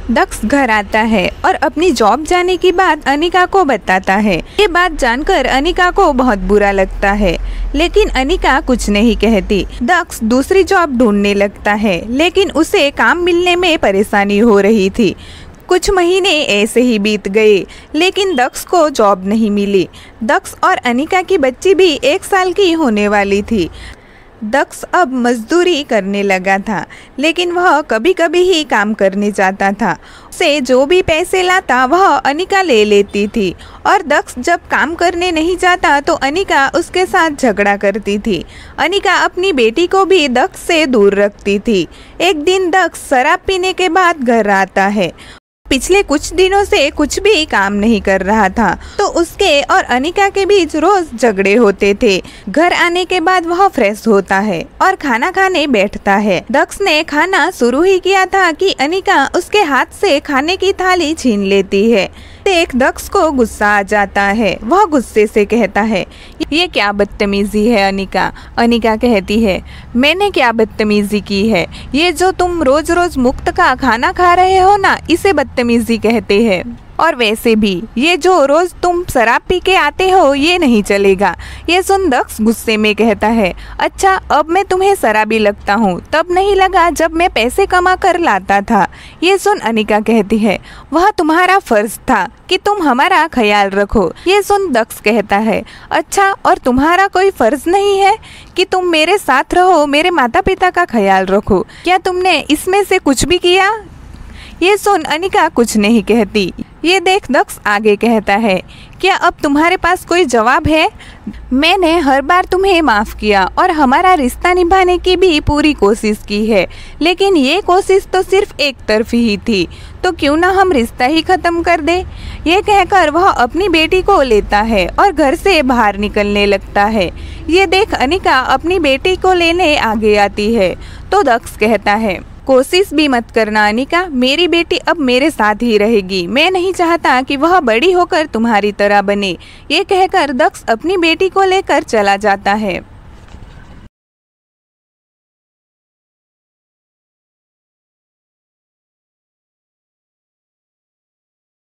दक्ष घर आता है और अपनी जॉब जाने की बात अनिका को बताता है। ये बात जानकर अनिका को बहुत बुरा लगता है, लेकिन अनिका कुछ नहीं कहती। दक्ष दूसरी जॉब ढूंढने लगता है, लेकिन उसे काम मिलने में परेशानी हो रही थी। कुछ महीने ऐसे ही बीत गए, लेकिन दक्ष को जॉब नहीं मिली। दक्ष और अनिका की बच्ची भी 1 साल की होने वाली थी। दक्ष अब मजदूरी करने लगा था, लेकिन वह कभी कभी ही काम करने जाता था। उसे जो भी पैसे लाता वह अनिका ले लेती थी, और दक्ष जब काम करने नहीं जाता तो अनिका उसके साथ झगड़ा करती थी। अनिका अपनी बेटी को भी दक्ष से दूर रखती थी। एक दिन दक्ष शराब पीने के बाद घर आता है। पिछले कुछ दिनों से कुछ भी काम नहीं कर रहा था, तो उसके और अनिका के बीच रोज झगड़े होते थे। घर आने के बाद वह फ्रेश होता है और खाना खाने बैठता है। दक्ष ने खाना शुरू ही किया था कि अनिका उसके हाथ से खाने की थाली छीन लेती है। देख दक्ष को गुस्सा आ जाता है। वह गुस्से से कहता है, ये क्या बदतमीजी है अनिका। अनिका कहती है, मैंने क्या बदतमीजी की है? ये जो तुम रोज रोज मुफ्त का खाना खा रहे हो ना, इसे बदतमीजी कहते हैं। और वैसे भी ये जो रोज तुम शराब पी के आते हो ये नहीं चलेगा। ये सुन दक्ष गुस्से में कहता है, अच्छा अब मैं तुम्हें शराबी लगता हूँ? तब नहीं लगा जब मैं पैसे कमा कर लाता था। ये सुन अनिका कहती है, वह तुम्हारा फर्ज था कि तुम हमारा ख्याल रखो। ये सुन दक्ष कहता है, अच्छा और तुम्हारा कोई फर्ज नहीं है कि तुम मेरे साथ रहो, मेरे माता पिता का ख्याल रखो? क्या तुमने इसमें से कुछ भी किया? ये सुन अनिका कुछ नहीं कहती। ये देख दक्ष आगे कहता है, क्या अब तुम्हारे पास कोई जवाब है? मैंने हर बार तुम्हें माफ़ किया और हमारा रिश्ता निभाने की भी पूरी कोशिश की है, लेकिन ये कोशिश तो सिर्फ एक तरफी ही थी, तो क्यों ना हम रिश्ता ही ख़त्म कर दे। ये कहकर वह अपनी बेटी को लेता है और घर से बाहर निकलने लगता है। ये देख अनिका अपनी बेटी को लेने आगे आती है, तो दक्ष कहता है, कोशिश भी मत करना अनिका, मेरी बेटी अब मेरे साथ ही रहेगी। मैं नहीं चाहता कि वह बड़ी होकर तुम्हारी तरह बने। ये कहकर दक्ष अपनी बेटी को लेकर चला जाता है।